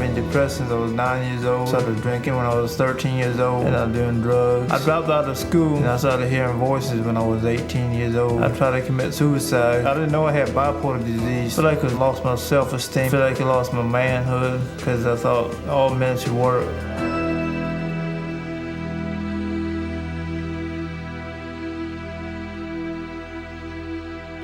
being depressed since I was 9 years old. Started drinking when I was 13 years old, and I was doing drugs. I dropped out of school, and I started hearing voices when I was 18 years old. I tried to commit suicide. I didn't know I had bipolar disease. I feel like I lost my self-esteem. I feel like I lost my manhood, because I thought all men should work.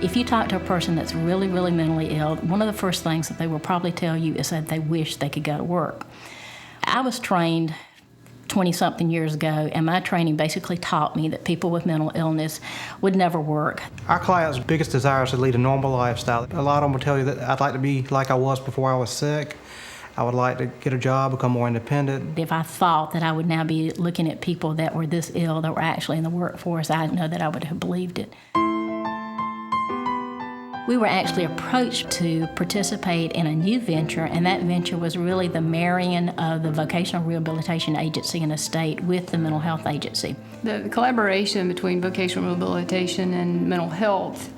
If you talk to a person that's really, really mentally ill, one of the first things that they will probably tell you is that they wish they could go to work. I was trained 20-something years ago, and my training basically taught me that people with mental illness would never work. Our clients' biggest desire is to lead a normal lifestyle. A lot of them will tell you that I'd like to be like I was before I was sick. I would like to get a job, become more independent. If I thought that I would now be looking at people that were this ill that were actually in the workforce, I know that I would have believed it. We were actually approached to participate in a new venture, and that venture was really the marrying of the Vocational Rehabilitation Agency in a state with the Mental Health Agency. The collaboration between vocational rehabilitation and mental health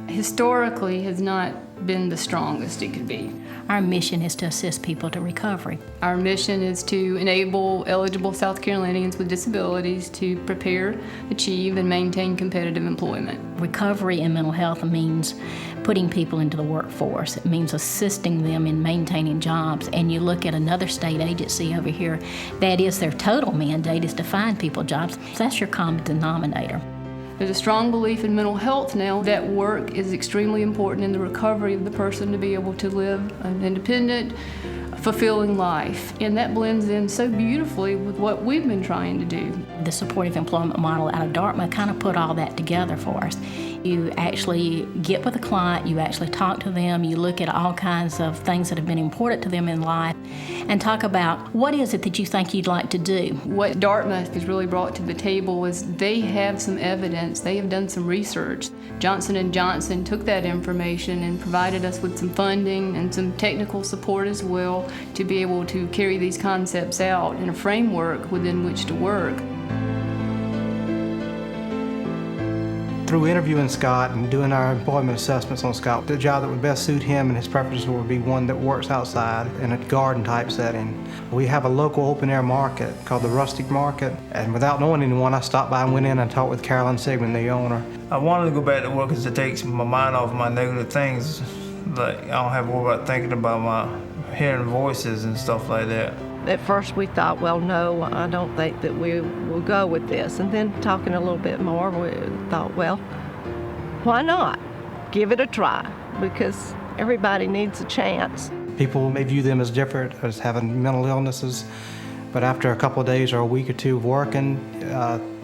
historically has not been the strongest it could be. Our mission is to assist people to recovery. Our mission is to enable eligible South Carolinians with disabilities to prepare, achieve, and maintain competitive employment. Recovery in mental health means putting people into the workforce. It means assisting them in maintaining jobs. And you look at another state agency over here, that is their total mandate is to find people jobs. That's your common denominator. There's a strong belief in mental health now that work is extremely important in the recovery of the person to be able to live an independent, fulfilling life. And that blends in so beautifully with what we've been trying to do. The supportive employment model out of Dartmouth kind of put all that together for us. You actually get with a client, you actually talk to them, you look at all kinds of things that have been important to them in life, and talk about what is it that you think you'd like to do. What Dartmouth has really brought to the table is they have some evidence, they have done some research. Johnson & Johnson took that information and provided us with some funding and some technical support as well to be able to carry these concepts out in a framework within which to work. Through interviewing Scott and doing our employment assessments on Scott, the job that would best suit him and his preferences would be one that works outside in a garden-type setting. We have a local open-air market called the Rustic Market, and without knowing anyone, I stopped by and went in and talked with Carolyn Sigmund, the owner. I wanted to go back to work because it takes my mind off my negative things. Like, I don't have to worry about thinking about my hearing voices and stuff like that. At first we thought, well, no, I don't think that we will go with this. And then talking a little bit more, we thought, well, why not? Give it a try, because everybody needs a chance. People may view them as different, as having mental illnesses, but after a couple of days or a week or two of working,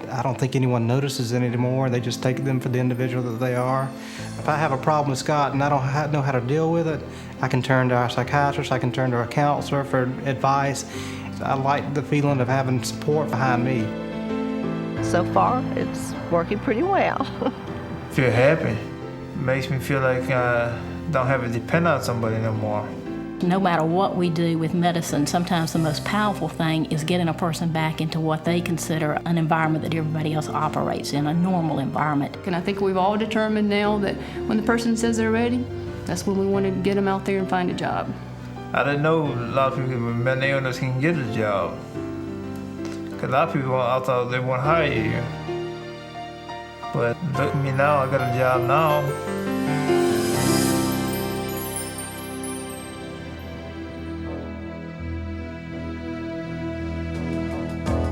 I don't think anyone notices it anymore. They just take them for the individual that they are. If I have a problem with Scott and I don't know how to deal with it, I can turn to our psychiatrist, I can turn to our counselor for advice. I like the feeling of having support behind me. So far, it's working pretty well. Feel happy. It makes me feel like I don't have to depend on somebody no more. No matter what we do with medicine, sometimes the most powerful thing is getting a person back into what they consider an environment that everybody else operates in, a normal environment. And I think we've all determined now that when the person says they're ready, that's when we want to get them out there and find a job. I didn't know a lot of people with mental illness can get a job. Because a lot of people, I thought they wouldn't hire you. But look at me now, I got a job now.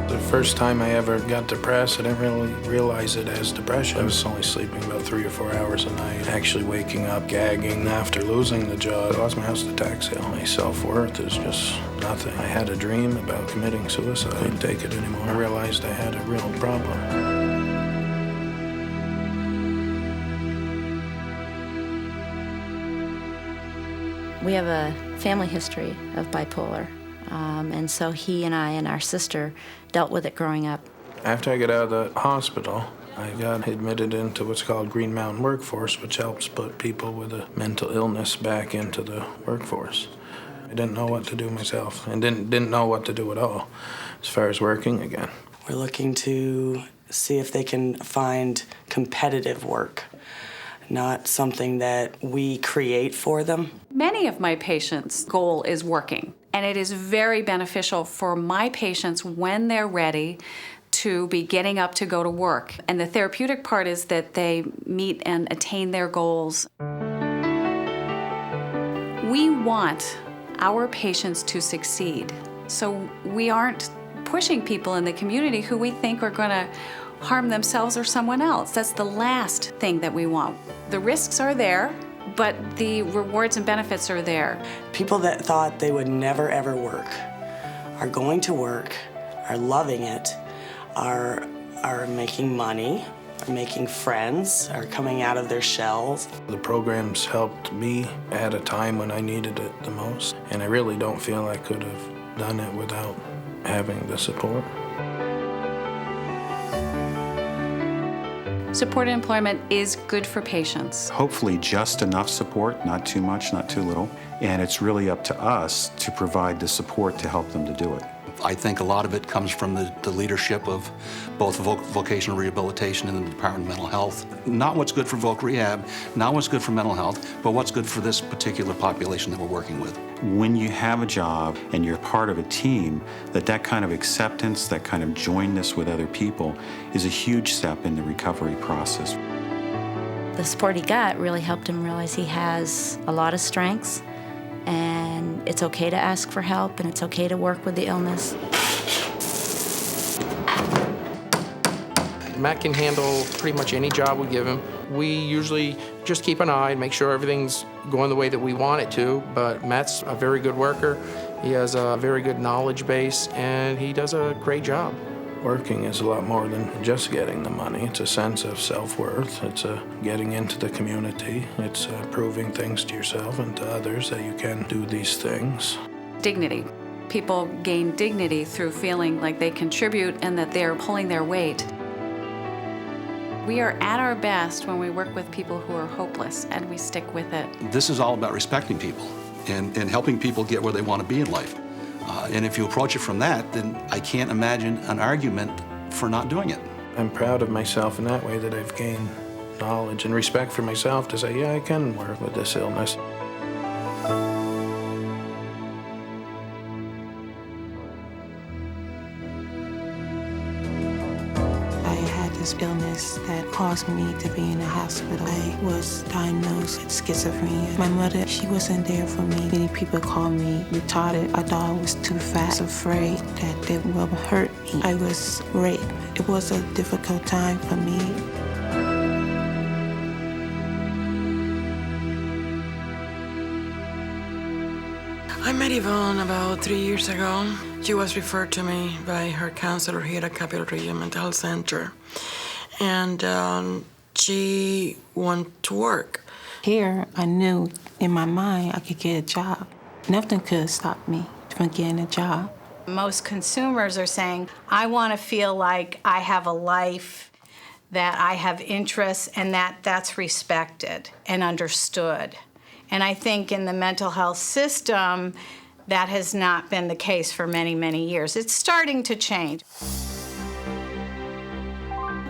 The first time I ever got depressed, I didn't really realize it as depression. I was only sleeping about 3 or 4 hours a night, actually waking up, gagging. After losing the job, I lost my house to tax sale. My self-worth is just nothing. I had a dream about committing suicide. I couldn't take it anymore. I realized I had a real problem. We have a family history of bipolar, and so he and I and our sister dealt with it growing up. After I got out of the hospital, I got admitted into what's called Green Mountain Workforce, which helps put people with a mental illness back into the workforce. I didn't know what to do myself, and didn't know what to do at all as far as working again. We're looking to see if they can find competitive work, not something that we create for them. Many of my patients' goal is working, And it is very beneficial for my patients when they're ready to be getting up to go to work. And the therapeutic part is that they meet and attain their goals. We want our patients to succeed. So we aren't pushing people in the community who we think are going to harm themselves or someone else. That's the last thing that we want. The risks are there, but the rewards and benefits are there. People that thought they would never ever work are going to work, are loving it, are making money, are making friends, are coming out of their shells. The programs helped me at a time when I needed it the most, and I really don't feel I could have done it without having the support. Supported employment is good for patients. Hopefully just enough support, not too much, not too little, and it's really up to us to provide the support to help them to do it. I think a lot of it comes from the leadership of both vocational rehabilitation and the Department of Mental Health. Not what's good for voc rehab, not what's good for mental health, but what's good for this particular population that we're working with. When you have a job and you're part of a team, that kind of acceptance, that kind of joinness with other people is a huge step in the recovery process. The support he got really helped him realize he has a lot of strengths, and it's okay to ask for help, and it's okay to work with the illness. Matt can handle pretty much any job we give him. We usually just keep an eye and make sure everything's going the way that we want it to, but Matt's a very good worker. He has a very good knowledge base, and he does a great job. Working is a lot more than just getting the money. It's a sense of self-worth. It's getting into the community. It's proving things to yourself and to others that you can do these things. Dignity. People gain dignity through feeling like they contribute and that they're pulling their weight. We are at our best when we work with people who are hopeless, and we stick with it. This is all about respecting people and helping people get where they want to be in life. And if you approach it from that, then I can't imagine an argument for not doing it. I'm proud of myself in that way, that I've gained knowledge and respect for myself to say, yeah, I can work with this illness. Illness that caused me to be in the hospital. I was diagnosed with schizophrenia. My mother, she wasn't there for me. Many people called me retarded. I thought I was too fat. I was afraid that they would hurt me. I was raped. It was a difficult time for me. I met Yvonne about 3 years ago. She was referred to me by her counselor here at Capital Region Mental Health Center. And she wanted to work. Here, I knew in my mind I could get a job. Nothing could stop me from getting a job. Most consumers are saying, I want to feel like I have a life, that I have interests, and that's respected and understood. And I think in the mental health system, that has not been the case for many, many years. It's starting to change.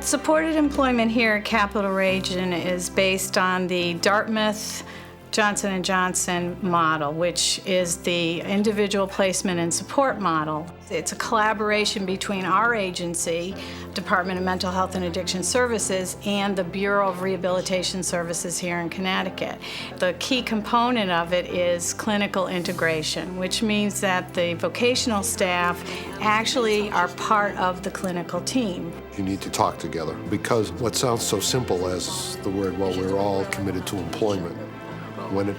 Supported employment here at Capital Region is based on the Dartmouth Johnson & Johnson model, which is the individual placement and support model. It's a collaboration between our agency, Department of Mental Health and Addiction Services, and the Bureau of Rehabilitation Services here in Connecticut. The key component of it is clinical integration, which means that the vocational staff actually are part of the clinical team. You need to talk together, because what sounds so simple as the word, well, we're all committed to employment, when it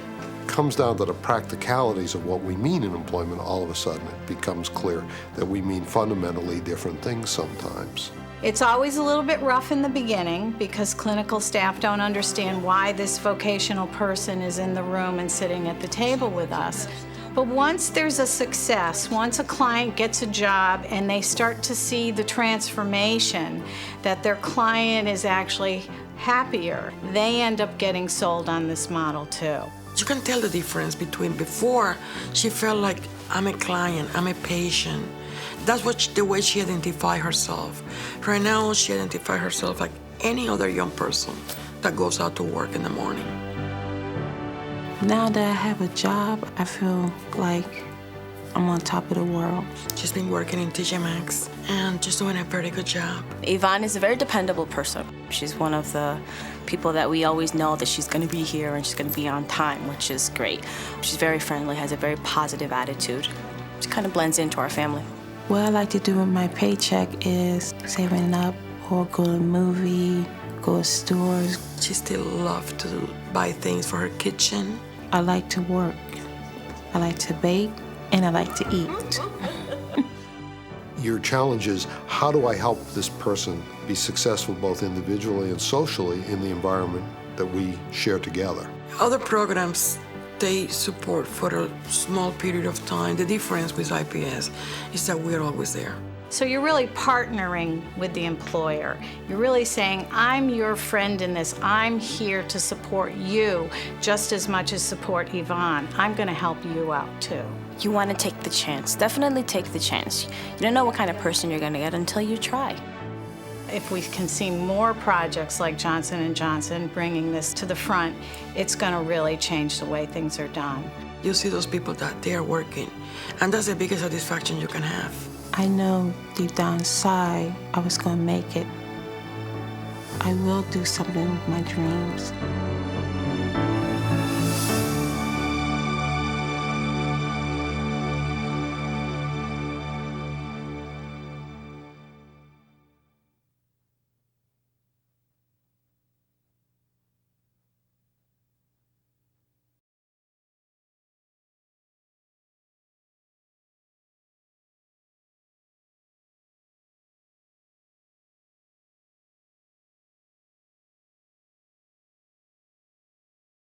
comes down to the practicalities of what we mean in employment, all of a sudden it becomes clear that we mean fundamentally different things sometimes. It's always a little bit rough in the beginning because clinical staff don't understand why this vocational person is in the room and sitting at the table with us. But once there's a success, once a client gets a job and they start to see the transformation, that their client is actually happier, they end up getting sold on this model too. You can tell the difference between before she felt like I'm a client, I'm a patient. That's the way she identified herself. Right now she identifies herself like any other young person that goes out to work in the morning. Now that I have a job, I feel like I'm on top of the world. She's been working in TJ Maxx and just doing a very good job. Yvonne is a very dependable person. She's one of the people that we always know that she's going to be here and she's going to be on time, which is great. She's very friendly, has a very positive attitude. She kind of blends into our family. What I like to do with my paycheck is saving up or go to a movie, go to stores. She still loves to buy things for her kitchen. I like to work. I like to bake, and I like to eat. Your challenge is, how do I help this person be successful both individually and socially in the environment that we share together? Other programs, they support for a small period of time. The difference with IPS is that we're always there. So you're really partnering with the employer. You're really saying, I'm your friend in this. I'm here to support you just as much as support Yvonne. I'm going to help you out too. You want to take the chance. Definitely take the chance. You don't know what kind of person you're going to get until you try. If we can see more projects like Johnson & Johnson bringing this to the front, it's going to really change the way things are done. You see those people that they are working, and that's the biggest satisfaction you can have. I know deep down inside I was going to make it. I will do something with my dreams.